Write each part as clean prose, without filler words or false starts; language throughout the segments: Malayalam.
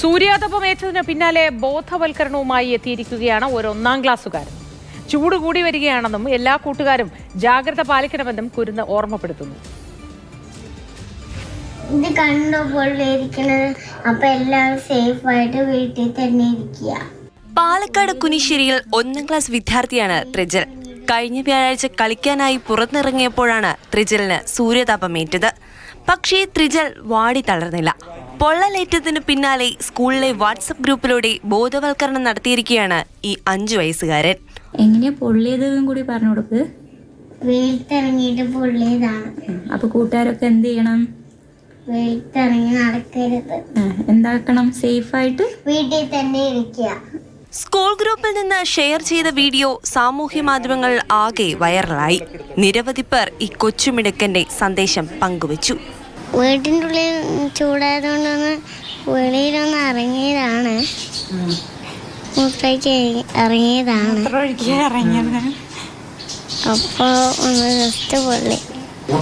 സൂര്യാതപമേറ്റതിന് പിന്നാലെ ബോധവൽക്കരണവുമായി എത്തിയിരിക്കുകയാണ് ഒരു 1-ാം ക്ലാസ്സുകാരൻ. ചൂട് കൂടി വരികയാണെന്നും എല്ലാ കൂട്ടുകാരും ജാഗ്രത പാലിക്കണമെന്നും കുരുന്ന് ഓർമ്മപ്പെടുത്തുന്നു. ഇത് കണ്ടോ പൊള്ളിയിരിക്കുന്നത്, അപ്പൊ എല്ലാവരും സേഫ് ആയിട്ട് വീട്ടിൽ തന്നെ ഇരിക്കുക. പാലക്കാട് കുനിശ്ശേരിയിൽ 1-ാം ക്ലാസ് വിദ്യാർത്ഥിയാണ് ത്രിജൽ. കഴിഞ്ഞ വ്യാഴാഴ്ച കളിക്കാനായി പുറത്തിറങ്ങിയപ്പോഴാണ് ത്രിജലിന് സൂര്യതാപമേറ്റത്. പക്ഷേ ത്രിജൽ വാടി തളർന്നില്ല. പൊള്ളലേറ്റതിന് പിന്നാലെ സ്കൂളിലെ വാട്സപ്പ് ഗ്രൂപ്പിലൂടെ ബോധവൽക്കരണം നടത്തിയിരിക്കുകയാണ് ഈ 5 വയസ്സുകാരൻ. എങ്ങനെയാ പൊള്ളിയതെന്നും കൂടി പറഞ്ഞു കൊടുക്ക്. വീട്ടിറങ്ങിയിട്ട് പൊള്ളിയതാണ്. അപ്പൊ കൂട്ടുകാരൊക്കെ എന്ത് ചെയ്യണം? വീട്ടിറങ്ങി നടക്കരുത്. എന്താക്കണം? സേഫായിട്ട് വീട്ടിൽ തന്നെ ഇരിക്കുക. സ്കൂൾ ഗ്രൂപ്പിൽ നിന്ന് ഷെയർ ചെയ്ത വീഡിയോ സാമൂഹ്യ മാധ്യമങ്ങൾ ആകെ വൈറലായി. നിരവധി പേർ ഈ കൊച്ചുമിടുക്കന്റെ സന്ദേശം പങ്കുവച്ചു. വീട്ടിൻ്റെ ഉള്ളിൽ ചൂടായതുകൊണ്ടൊന്ന് വെളിയിലൊന്ന് ഇറങ്ങിയതാണ്. മൂത്രയ്ക്ക് ഇറങ്ങിയതാണ്. അപ്പോൾ ഒന്ന് ജസ്റ്റ് പൊള്ളി. 2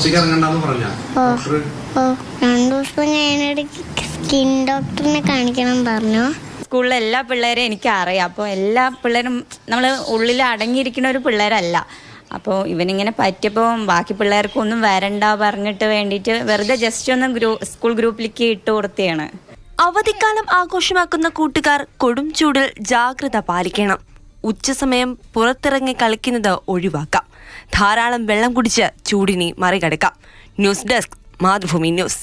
ദിവസം കഴിഞ്ഞിടയ്ക്ക് സ്കിൻ ഡോക്ടറിനെ കാണിക്കണം പറഞ്ഞു. സ്കൂളിലെ എല്ലാ പിള്ളേരെയും എനിക്കറിയാം. അപ്പോൾ എല്ലാ പിള്ളേരും നമ്മൾ ഉള്ളിൽ അടങ്ങിയിരിക്കുന്ന ഒരു പിള്ളേരല്ല. അപ്പോൾ ഇവനിങ്ങനെ പറ്റിയപ്പോൾ ബാക്കി പിള്ളേർക്കൊന്നും വരണ്ട പറഞ്ഞിട്ട് വേണ്ടിയിട്ട് വെറുതെ ജസ്റ്റ് ഒന്ന് സ്കൂൾ ഗ്രൂപ്പിലേക്ക് ഇട്ട് കൊടുത്തതാണ്. അവധിക്കാലം ആഘോഷമാക്കുന്ന കൂട്ടുകാർ കൊടും ചൂടിൽ ജാഗ്രത പാലിക്കണം. ഉച്ചസമയം പുറത്തിറങ്ങി കളിക്കുന്നത് ഒഴിവാക്കാം. ധാരാളം വെള്ളം കുടിച്ച് ചൂടിനെ മറികടക്കാം. News desk, Mathrubhumi news.